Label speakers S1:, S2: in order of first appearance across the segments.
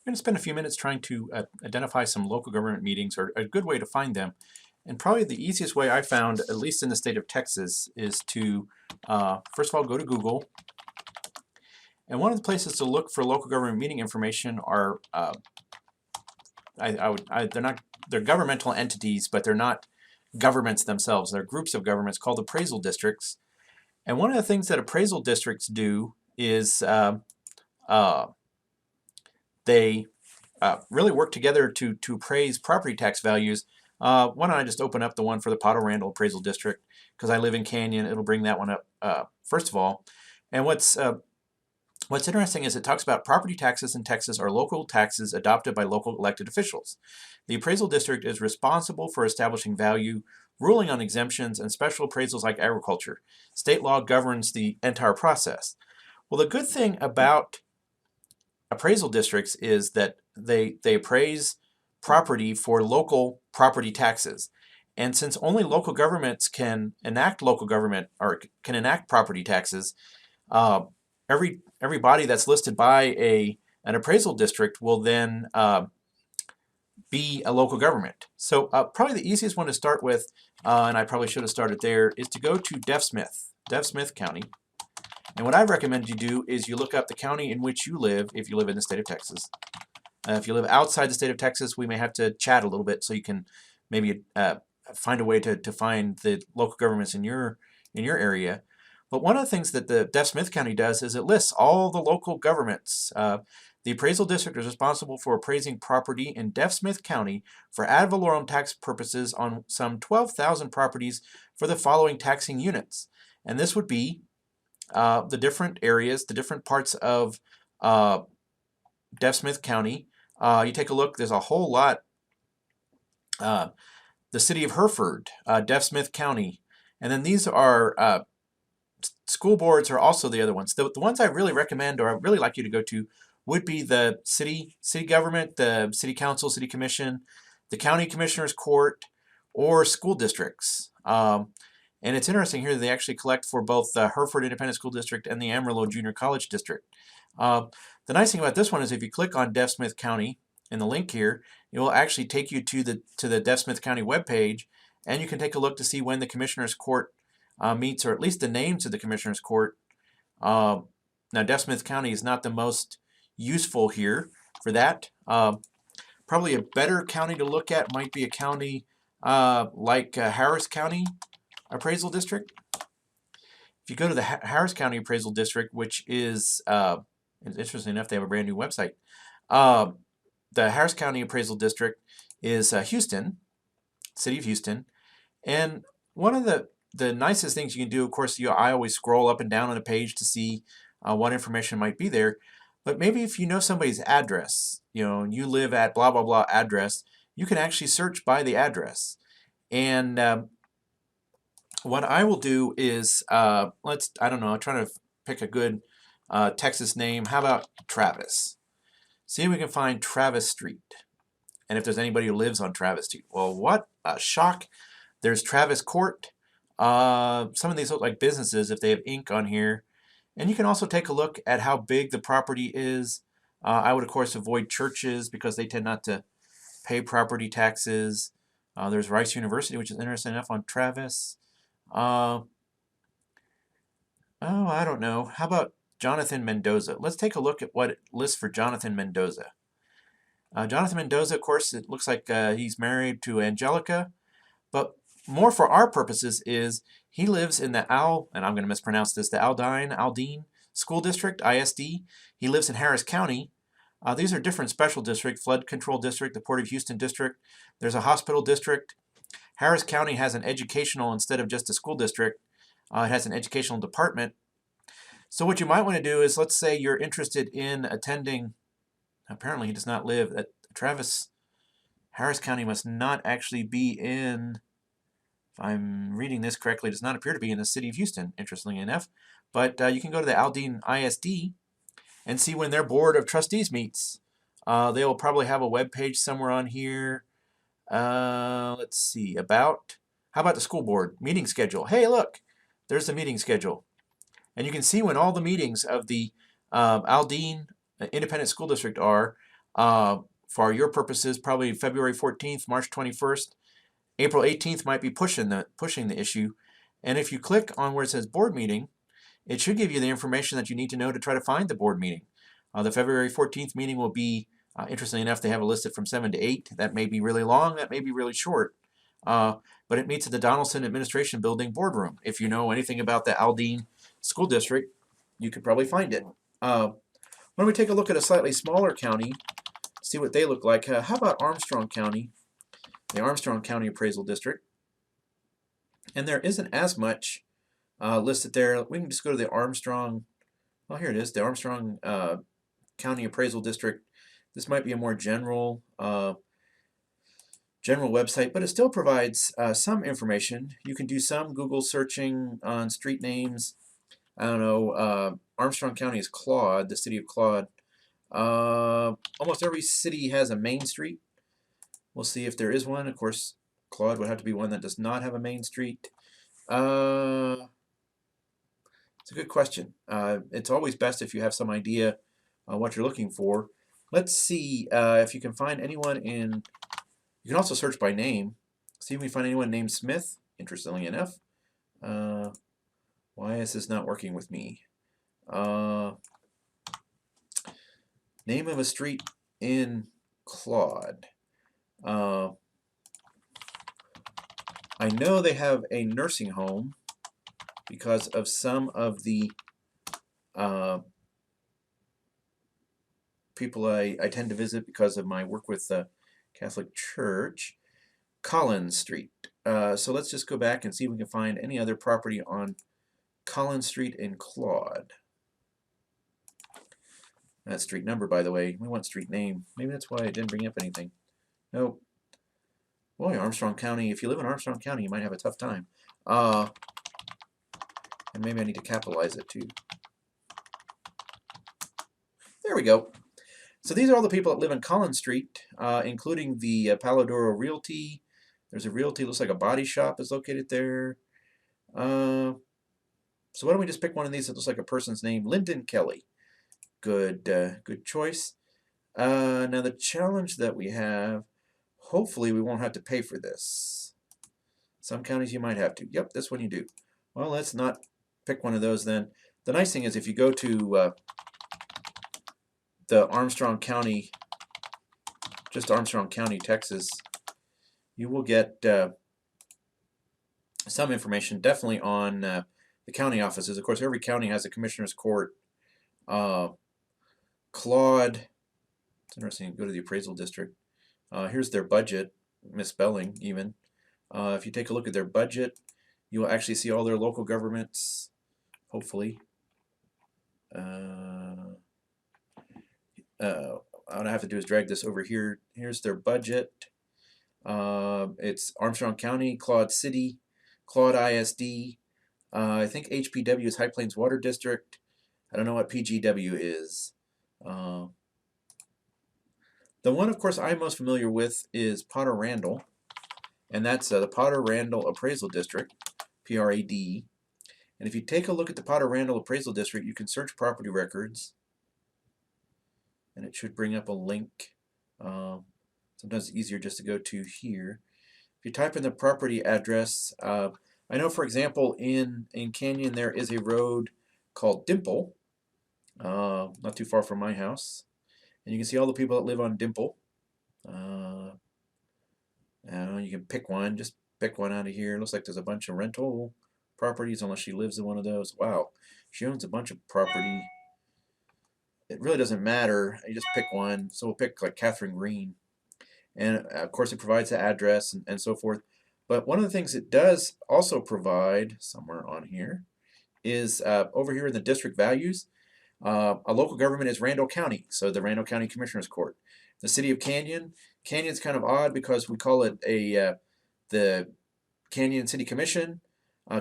S1: going to spend a few minutes trying to identify some local government meetings, or a good way to find them. And probably the easiest way I found, at least in the state of Texas, is to first of all go to Google. And one of the places to look for local government meeting information are they're governmental entities, but they're not governments themselves. They're groups of governments called appraisal districts. And one of the things that appraisal districts do is uh, they really work together to appraise property tax values. Why don't I just open up the one for the Potto Randall Appraisal District, because I live in Canyon. It'll bring that one up first of all. And what's interesting is it talks about property taxes in Texas are local taxes adopted by local elected officials. The appraisal district is responsible for establishing value, ruling on exemptions, and special appraisals like agriculture. State law governs the entire process. Well, the good thing about appraisal districts is that they appraise property for local property taxes. And since only local governments can enact local government or can enact property taxes, every body that's listed by an appraisal district will then be a local government. So probably the easiest one to start with, and I probably should have started there, is to go to Dev Smith County. And what I recommend you do is you look up the county in which you live, if you live in the state of Texas. If you live outside the state of Texas, we may have to chat a little bit so you can maybe find a way to find the local governments in your area. But one of the things that the Dev Smith County does is it lists all the local governments. The appraisal district is responsible for appraising property in Dev Smith County for ad valorem tax purposes on some 12,000 properties for the following taxing units. And this would be the different areas, the different parts of Dev Smith County. You take a look, there's a whole lot. The city of Hereford, Dev Smith County, and then these are school boards are also the other ones. The ones I really recommend, or I really like you to go to, would be the city government, the city council, city commission, the county commissioner's court, or school districts. And it's interesting here that they actually collect for both the Hereford Independent School District and the Amarillo Junior College District. The nice thing about this one is if you click on Dev Smith County in the link here, it will actually take you to the Dev Smith County webpage, and you can take a look to see when the Commissioner's Court meets, or at least the names of the Commissioner's Court. Now, Dev Smith County is not the most useful here for that. Probably a better county to look at might be a county like Harris County Appraisal District. If you go to the Harris County Appraisal District, which is, interesting enough, they have a brand new website. The Harris County Appraisal District is Houston, city of Houston. And one of the nicest things you can do, of course, I always scroll up and down on a page to see what information might be there. But maybe if you know somebody's address, and you live at blah, blah, blah address, you can actually search by the address. And what I will do is, I don't know, I'm trying to pick a good Texas name. How about Travis? See if we can find Travis Street. And if there's anybody who lives on Travis Street. Well, what a shock. There's Travis Court. Some of these look like businesses if they have ink on here. And you can also take a look at how big the property is. I would, of course, avoid churches because they tend not to pay property taxes. There's Rice University, which is interesting enough on Travis. Oh, I don't know. How about Jonathan Mendoza? Let's take a look at what it lists for Jonathan Mendoza. Jonathan Mendoza, of course, it looks like he's married to Angelica. But more for our purposes is he lives in the and I'm going to mispronounce this, the Aldine School District, ISD. He lives in Harris County. These are different special districts: flood control district, the Port of Houston district. There's a hospital district. Harris County has an educational instead of just a school district. It has an educational department. So what you might want to do is, let's say you're interested in attending, apparently he does not live at Travis. Harris County must not actually be in, if I'm reading this correctly, it does not appear to be in the city of Houston, interestingly enough. But you can go to the Aldine ISD and see when their board of trustees meets. They will probably have a web page somewhere on here. Let's see, how about the school board meeting schedule? Hey, look, there's the meeting schedule. And you can see when all the meetings of the Aldine Independent School District are. For your purposes, probably February 14th, March 21st, April 18th might be pushing the issue. And if you click on where it says board meeting, it should give you the information that you need to know to try to find the board meeting. The February 14th meeting will be, interestingly enough, they have it listed from 7 to 8. That may be really long, that may be really short. But it meets at the Donaldson Administration Building boardroom. If you know anything about the Aldine School District, you could probably find it. Why don't we take a look at a slightly smaller county, see what they look like. How about Armstrong County, the Armstrong County Appraisal District? And there isn't as much listed there. We can just go to the Armstrong, well, here it is, the Armstrong County Appraisal District. This might be a more general website, but it still provides some information. You can do some Google searching on street names. I don't know, Armstrong County is Claude, the city of Claude. Almost every city has a main street. We'll see if there is one. Of course, Claude would have to be one that does not have a main street. It's a good question. It's always best if you have some idea what you're looking for. Let's see if you can find anyone in, you can also search by name. See if we find anyone named Smith, interestingly enough. Why is this not working with me? Name of a street in Claude. I know they have a nursing home because of some of the people I tend to visit because of my work with the Catholic Church. Collins Street. So let's just go back and see if we can find any other property on Collins Street in Claude. That's street number, by the way. We want street name. Maybe that's why it didn't bring up anything. Nope. Boy, Armstrong County, if you live in Armstrong County, you might have a tough time. And maybe I need to capitalize it too. There we go. So these are all the people that live in Collins Street, including the Palladoro Realty. There's a realty, looks like a body shop is located there. So why don't we just pick one of these that looks like a person's name, Lyndon Kelly. Good, good choice. Now the challenge that we have, hopefully we won't have to pay for this. Some counties you might have to. Yep, this one you do. Well, let's not pick one of those then. The nice thing is if you go to the Armstrong County, just Armstrong County, Texas, you will get some information definitely on the county offices. Of course, every county has a commissioner's court. Claude, it's interesting, go to the appraisal district. Here's their budget, misspelling even. If you take a look at their budget, you will actually see all their local governments, hopefully. What I have to do is drag this over here. Here's their budget. It's Armstrong County, Claude City, Claude ISD. I think HPW is High Plains Water District. I don't know what PGW is. The one, of course, I'm most familiar with is Potter Randall, and that's the Potter Randall Appraisal District, PRAD. And if you take a look at the Potter Randall Appraisal District, you can search property records, and it should bring up a link. Sometimes it's easier just to go to here. If you type in the property address, I know, for example, in Canyon there is a road called Dimple, not too far from my house. And you can see all the people that live on Dimple. You can pick one, just pick one out of here. It looks like there's a bunch of rental properties, unless she lives in one of those. Wow, she owns a bunch of property. It really doesn't matter. You just pick one. So we'll pick like Catherine Green. And of course it provides the address and so forth. But one of the things it does also provide, somewhere on here, is over here in the district values, a local government is Randall County, so the Randall County Commissioner's Court. The city of Canyon, Canyon's kind of odd because we call it the Canyon City Commission,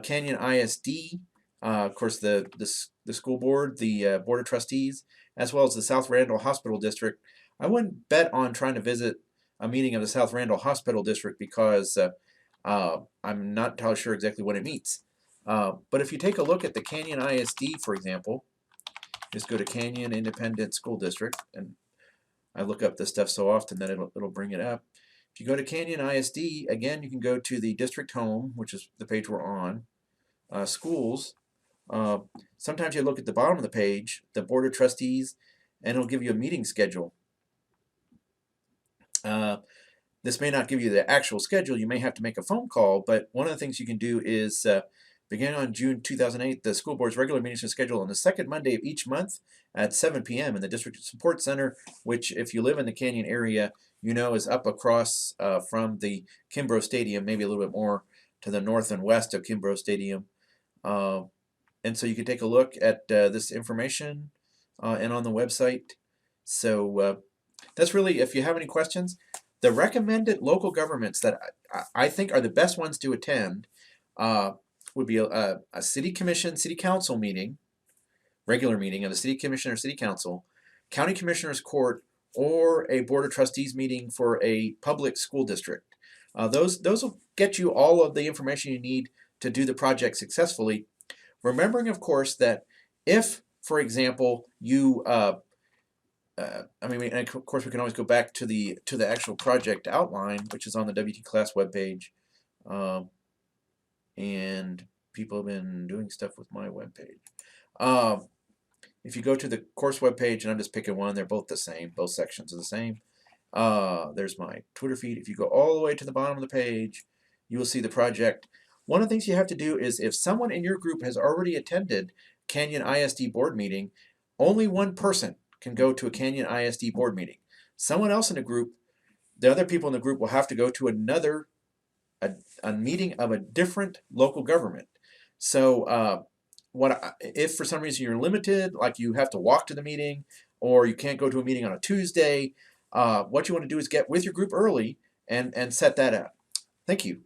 S1: Canyon ISD, of course the school board, the Board of Trustees, as well as the South Randall Hospital District. I wouldn't bet on trying to visit a meeting of the South Randall Hospital District because I'm not entirely sure exactly what it means. But if you take a look at the Canyon ISD, for example, just go to Canyon Independent School District, and I look up this stuff so often that it'll bring it up. If you go to Canyon ISD, again, you can go to the district home, which is the page we're on, schools. Sometimes you look at the bottom of the page, the board of trustees, and it'll give you a meeting schedule. This may not give you the actual schedule. You may have to make a phone call, but one of the things you can do is beginning on June 2008, the school board's regular meetings are scheduled on the second Monday of each month at 7 p.m. in the District Support Center, which if you live in the Canyon area, you know is up across from the Kimbrough Stadium, maybe a little bit more to the north and west of Kimbrough Stadium. And so you can take a look at this information and on the website. So that's really, if you have any questions, the recommended local governments that I think are the best ones to attend would be a city commission, city council meeting, regular meeting of the city commission or city council, county commissioner's court, or a board of trustees meeting for a public school district. Those will get you all of the information you need to do the project successfully. Remembering, of course, that if, for example, you I mean, and of course, we can always go back to the actual project outline, which is on the WT Class webpage. And people have been doing stuff with my webpage. If you go to the course webpage, and I'm just picking one, they're both the same. Both sections are the same. There's my Twitter feed. If you go all the way to the bottom of the page, you will see the project. One of the things you have to do is if someone in your group has already attended Canyon ISD board meeting, only one person can go to a Canyon ISD board meeting. Someone else in the group, the other people in the group will have to go to another, a meeting of a different local government. So if for some reason you're limited, like you have to walk to the meeting or you can't go to a meeting on a Tuesday, what you want to do is get with your group early and set that up. Thank you.